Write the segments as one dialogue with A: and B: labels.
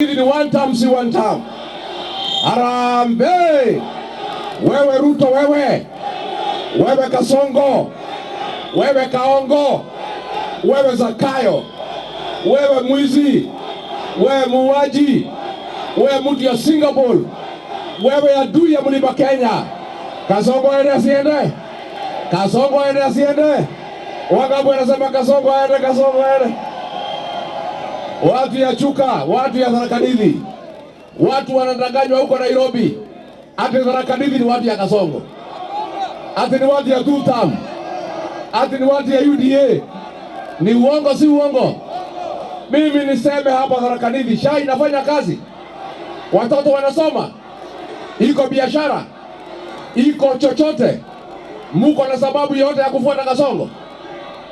A: Hili ni one term, si one term. Harambee! Wewe Ruto, wewe Kasongo, wewe Kaongo, wewe Zakayo, wewe mwizi, wewe muuaji, wewe mtu ya Singapore, wewe adui ya Mlima Kenya. Kasongo aende asiende? Kasongo aende asiende? Wangapi wanasema Kasongo aende, Kasongo aende? Watu ya Chuka, watu ya Tharaka Nithi, watu wanadanganywa huko Nairobi ati Tharaka Nithi ni watu ya Kasongo, ati ni watu ya two term, ati ni watu ya UDA. Ni uongo, si uongo? Mimi niseme hapa Tharaka Nithi SHA inafanya kazi, watoto wanasoma, iko biashara, iko chochote. Muko na sababu yote ya kufuata Kasongo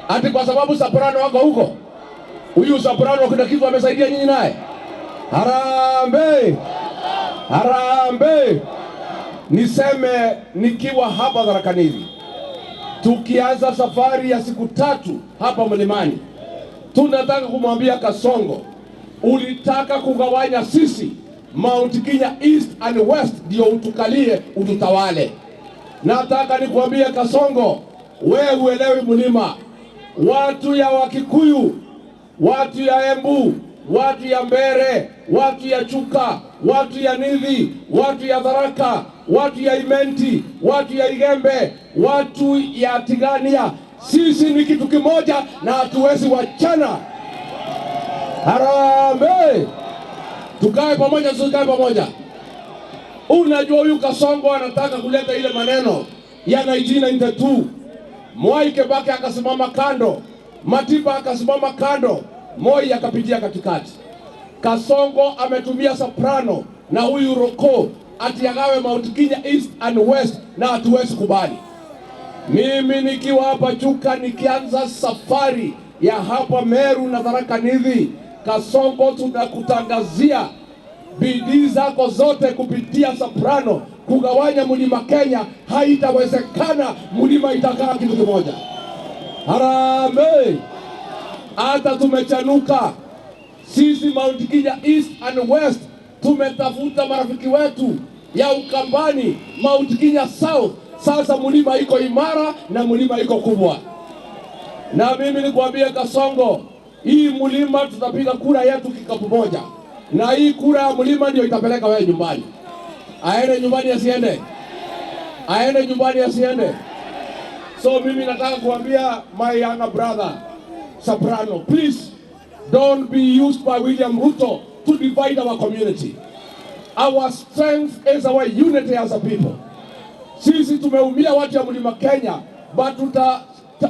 A: ati kwa sababu Soprano wako huko? Huyu Soprano kuna kitu amesaidia nyinyi naye? Harambee! Harambee! Niseme nikiwa hapa Tharaka Nithi, tukianza safari ya siku 3 hapa mlimani, tunataka kumwambia Kasongo, ulitaka kugawanya sisi Mount Kenya East and West ndio utukalie ututawale. Nataka nikuambie Kasongo, wewe uelewi mlima. Watu ya Wakikuyu, watu ya Embu, watu ya Mbere, watu ya Chuka, watu ya Nithi, watu ya Tharaka, watu ya Imenti, watu ya Igembe, watu ya Tigania, sisi ni kitu kimoja na hatuwezi wachana. Harambee! Tukae pamoja, tukae pamoja. Unajua huyu Kasongo anataka kuleta ile maneno ya 1992. Mwai Kibaki akasimama kando, Matiba akasimama kando, Moi akapitia katikati. Kasongo ametumia Soprano na huyu Roko ati agawe Mount Kenya East and West, na hatuwezi kubali. Mimi nikiwa hapa Chuka, nikianza safari ya hapa Meru na Tharaka Nithi, Kasongo tunakutangazia bidii zako zote kupitia Soprano kugawanya Mlima Kenya haitawezekana. Mlima itakaa kitu kimoja. Harambee! Hata tumechanuka sisi Mount Kenya East and West, tumetafuta marafiki wetu ya Ukambani, Mount Kenya South. Sasa mlima iko imara na mlima iko kubwa. Na mimi nikwambie Kasongo, hii mlima tutapiga kura yetu kikapu moja, na hii kura ya mlima ndio itapeleka wewe nyumbani. Aende nyumbani asiende? Aende nyumbani asiende? So mimi nataka kuambia my younger brother Soprano, please don't be used by William Ruto to divide our community. Our strength is our unity as a people. Sisi tumeumia watu ya Mlima Kenya, but